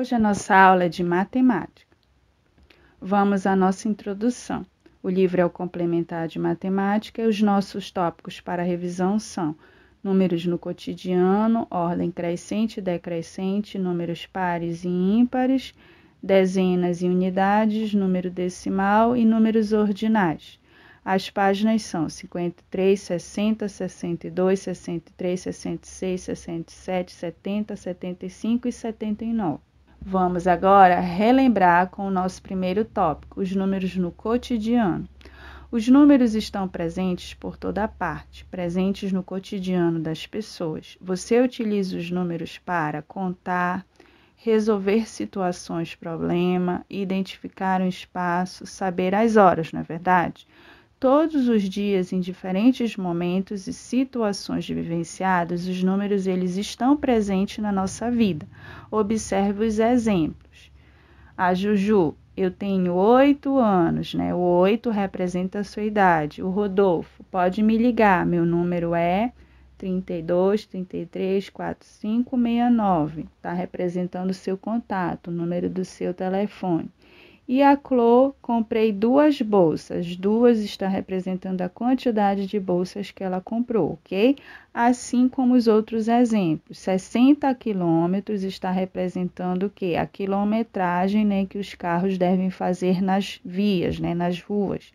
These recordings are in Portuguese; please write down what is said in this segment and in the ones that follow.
Hoje a nossa aula é de matemática. Vamos à nossa introdução. O livro é o complementar de matemática e os nossos tópicos para revisão são números no cotidiano, ordem crescente e decrescente, números pares e ímpares, dezenas e unidades, número decimal e números ordinais. As páginas são 53, 60, 62, 63, 66, 67, 70, 75 e 79. Vamos agora relembrar com o nosso primeiro tópico, os números no cotidiano. Os números estão presentes por toda parte, presentes no cotidiano das pessoas. Você utiliza os números para contar, resolver situações, problema, identificar um espaço, saber as horas, não é verdade? Todos os dias, em diferentes momentos e situações vivenciadas, os números eles estão presentes na nossa vida. Observe os exemplos. A Juju, eu tenho 8 anos, né? O 8 representa a sua idade. O Rodolfo, pode me ligar, meu número é 32, 33, 45, 69. Está representando o seu contato, o número do seu telefone. E a Clô, comprei 2 bolsas. 2 está representando a quantidade de bolsas que ela comprou, ok? Assim como os outros exemplos. 60 quilômetros está representando o quê? A quilometragem, né, que os carros devem fazer nas vias, né, nas ruas,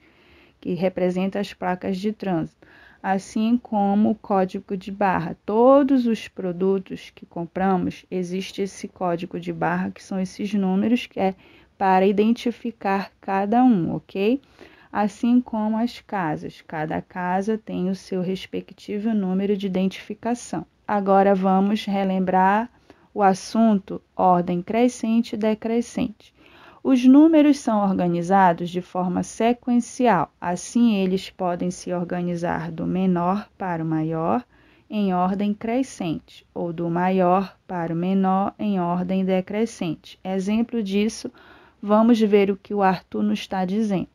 que representa as placas de trânsito. Assim como o código de barra. Todos os produtos que compramos, existe esse código de barra, que são esses números que é para identificar cada um, ok? Assim como as casas. Cada casa tem o seu respectivo número de identificação. Agora vamos relembrar o assunto ordem crescente e decrescente. Os números são organizados de forma sequencial. Assim, eles podem se organizar do menor para o maior em ordem crescente ou do maior para o menor em ordem decrescente. Exemplo disso, vamos ver o que o Arthur nos está dizendo.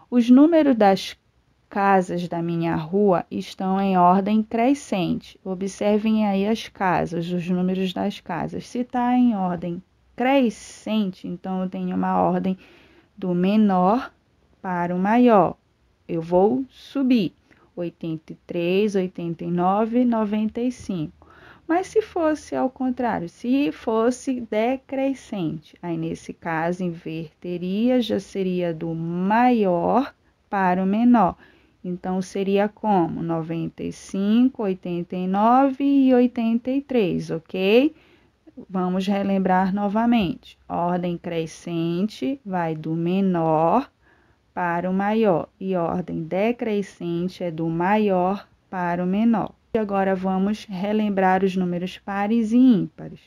Os números das casas da minha rua estão em ordem crescente. Observem aí as casas, os números das casas. Se está em ordem crescente, então eu tenho uma ordem do menor para o maior. Eu vou subir 83, 89, 95. Mas se fosse ao contrário, se fosse decrescente, aí nesse caso inverteria, já seria do maior para o menor. Então seria como 95, 89 e 83, ok? Vamos relembrar novamente. Ordem crescente vai do menor para o maior e ordem decrescente é do maior para o menor. E agora vamos relembrar os números pares e ímpares.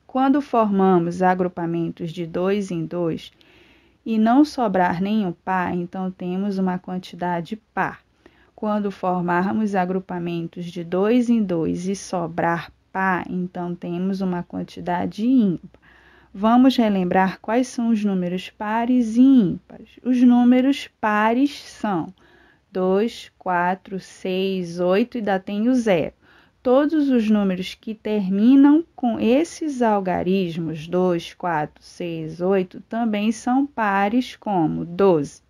Quando formamos agrupamentos de 2 em 2 e não sobrar nenhum par, então temos uma quantidade par. Quando formarmos agrupamentos de 2 em 2 e sobrar par, então temos uma quantidade ímpar. Vamos relembrar quais são os números pares e ímpares. Os números pares são 2, 4, 6, 8 e ainda tem o 0. Todos os números que terminam com esses algarismos, 2, 4, 6, 8, também são pares, como 12,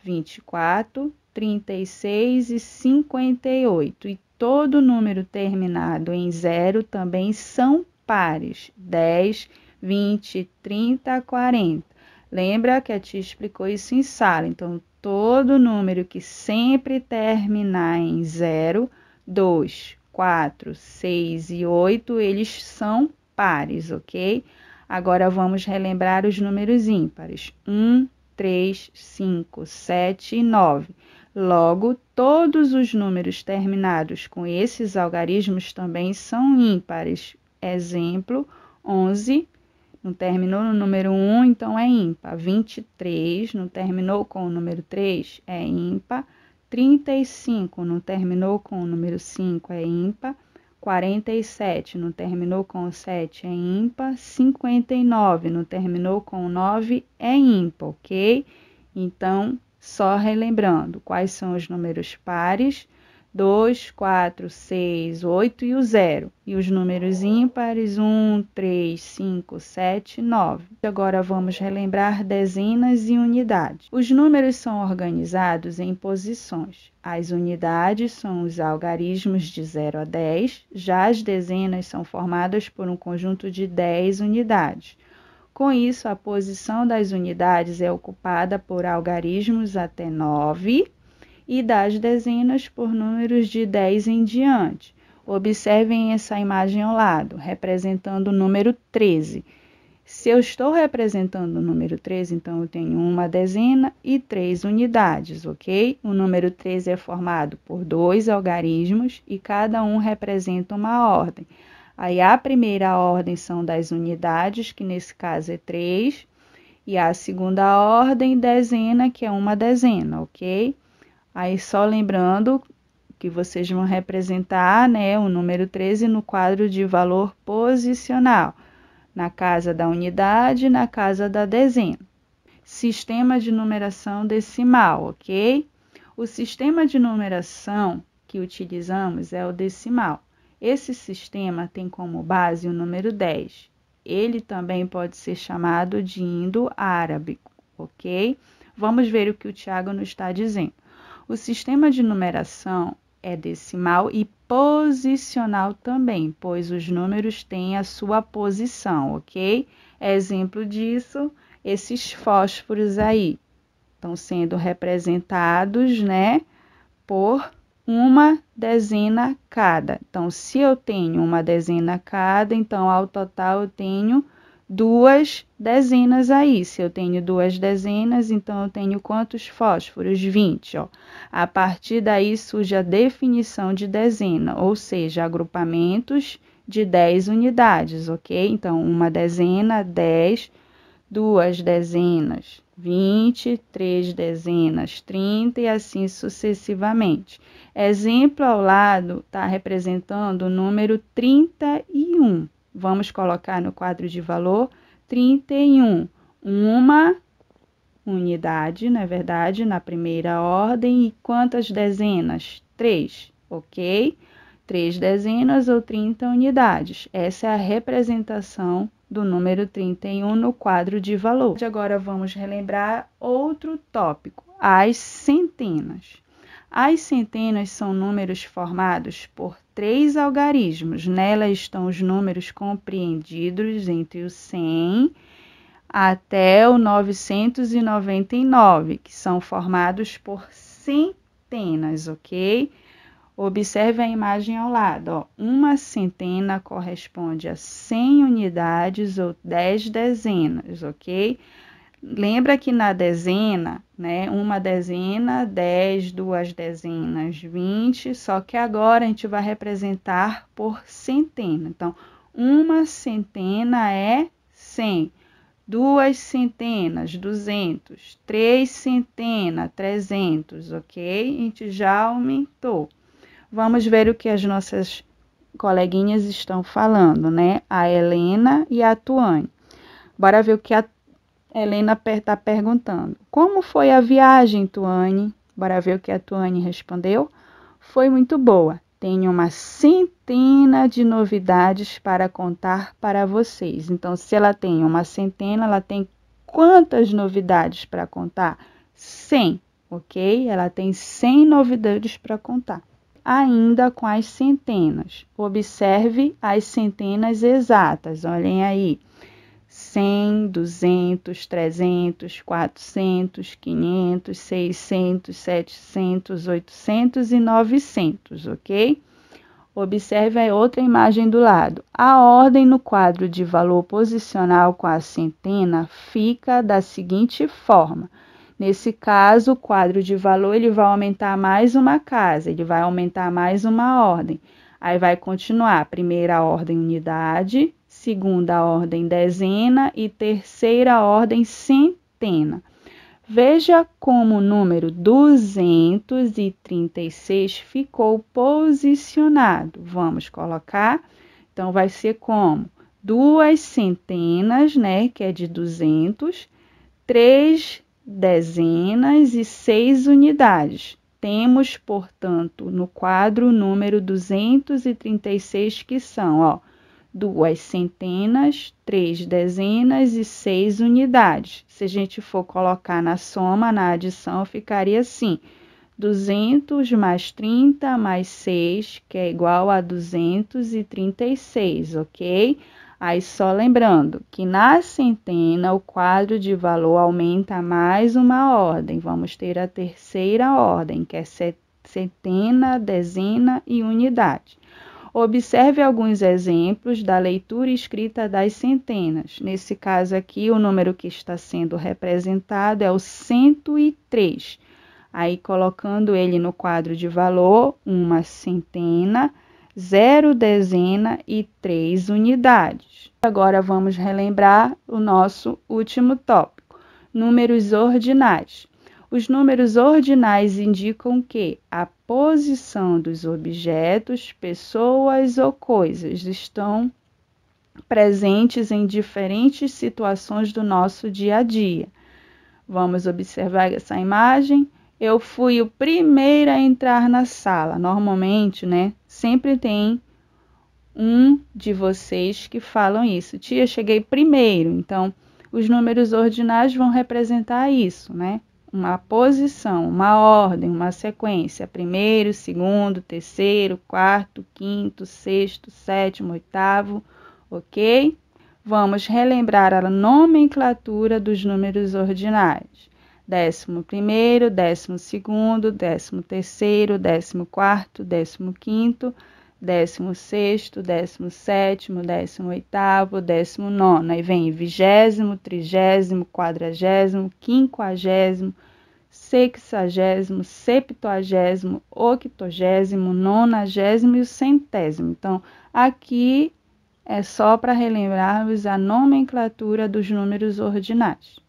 24, 36 e 58. E todo número terminado em 0 também são pares, 10, 20, 30, 40. Lembra que a tia explicou isso em sala, então todo número que sempre terminar em 0, 2, 4, 6 e 8, eles são pares, ok? Agora vamos relembrar os números ímpares. 1, 3, 5, 7 e 9. Logo, todos os números terminados com esses algarismos também são ímpares. Exemplo, 11. Não terminou no número 1, então é ímpar. 23, não terminou com o número 3, é ímpar. 35, não terminou com o número 5, é ímpar. 47, não terminou com o 7, é ímpar. 59, não terminou com o 9, é ímpar, ok? Então, só relembrando, quais são os números pares? 2, 4, 6, 8 e o 0. E os números ímpares, 1, 3, 5, 7, 9. Agora vamos relembrar dezenas e unidades. Os números são organizados em posições. As unidades são os algarismos de 0 a 10, já as dezenas são formadas por um conjunto de 10 unidades. Com isso, a posição das unidades é ocupada por algarismos até 9, e das dezenas por números de 10 em diante. Observem essa imagem ao lado, representando o número 13. Se eu estou representando o número 13, então eu tenho uma dezena e 3 unidades, ok? O número 13 é formado por 2 algarismos e cada um representa uma ordem. Aí a primeira ordem são das unidades, que nesse caso é 3, e a segunda ordem, dezena, que é uma dezena, ok? Aí, só lembrando que vocês vão representar, né, o número 13 no quadro de valor posicional, na casa da unidade e na casa da dezena. Sistema de numeração decimal, ok? O sistema de numeração que utilizamos é o decimal. Esse sistema tem como base o número 10. Ele também pode ser chamado de indo-árabe, ok? Vamos ver o que o Tiago nos está dizendo. O sistema de numeração é decimal e posicional também, pois os números têm a sua posição, ok? Exemplo disso, esses fósforos aí estão sendo representados, né, por uma dezena cada. Então, se eu tenho uma dezena cada, então ao total eu tenho 2 dezenas aí. Se eu tenho 2 dezenas, então eu tenho quantos fósforos? 20, ó. A partir daí surge a definição de dezena, ou seja, agrupamentos de 10 unidades, ok? Então, uma dezena, 10, 2 dezenas, 20, 3 dezenas, 30 e assim sucessivamente. Exemplo ao lado está representando o número 31. Vamos colocar no quadro de valor 31, uma unidade, na verdade, na primeira ordem. E quantas dezenas? 3, ok? 3 dezenas ou 30 unidades. Essa é a representação do número 31 no quadro de valor. Agora vamos relembrar outro tópico, as centenas. As centenas são números formados por 3 algarismos. Nelas estão os números compreendidos entre o 100 até o 999, que são formados por centenas, ok? Observe a imagem ao lado, ó. Uma centena corresponde a 100 unidades ou 10 dezenas, ok? Lembra que na dezena, né, uma dezena, 10, 2 dezenas, 20, só que agora a gente vai representar por centena. Então, uma centena é 100, 2 centenas, 200, 3 centenas, 300, ok? A gente já aumentou. Vamos ver o que as nossas coleguinhas estão falando, né? A Helena e a Tuane. Bora ver o que a Helena está perguntando. Como foi a viagem, Tuane? Bora ver o que a Tuane respondeu. Foi muito boa. Tenho uma centena de novidades para contar para vocês. Então, se ela tem uma centena, ela tem quantas novidades para contar? 100, ok? Ela tem 100 novidades para contar. Ainda com as centenas. Observe as centenas exatas. Olhem aí. 100, 200, 300, 400, 500, 600, 700, 800 e 900, ok? Observe a outra imagem do lado. A ordem no quadro de valor posicional com a centena fica da seguinte forma. Nesse caso, o quadro de valor ele vai aumentar mais uma casa, ele vai aumentar mais uma ordem. Aí vai continuar, primeira ordem unidade, segunda ordem dezena e terceira ordem centena. Veja como o número 236 ficou posicionado. Vamos colocar, então vai ser como 2 centenas, né, que é de 200, 3 dezenas e 6 unidades. Temos, portanto, no quadro o número 236, que são, ó, 2 centenas, 3 dezenas e 6 unidades. Se a gente for colocar na soma, na adição, ficaria assim: 200 mais 30 mais 6, que é igual a 236, ok? Aí, só lembrando que na centena, o quadro de valor aumenta mais uma ordem. Vamos ter a terceira ordem, que é centena, dezena e unidade. Observe alguns exemplos da leitura escrita das centenas. Nesse caso aqui, o número que está sendo representado é o 103. Aí, colocando ele no quadro de valor, 1 centena, 0 dezena e 3 unidades. Agora, vamos relembrar o nosso último tópico, números ordinais. Os números ordinais indicam que a posição dos objetos, pessoas ou coisas estão presentes em diferentes situações do nosso dia a dia. Vamos observar essa imagem. Eu fui o primeiro a entrar na sala. Normalmente, né, sempre tem um de vocês que falam isso. Tia, cheguei primeiro. Então, os números ordinais vão representar isso, né? Uma posição, uma ordem, uma sequência. Primeiro, segundo, terceiro, quarto, quinto, sexto, sétimo, oitavo, ok? Vamos relembrar a nomenclatura dos números ordinais. 11º, 12º, 13º, 14º, 15º, 16º, 17º, 18º, 19º. Aí vem 20º, 30º, 40º, 50º, 60º, 70º, 80º, 90º e o 100º. Então, aqui é só para relembrarmos a nomenclatura dos números ordinais.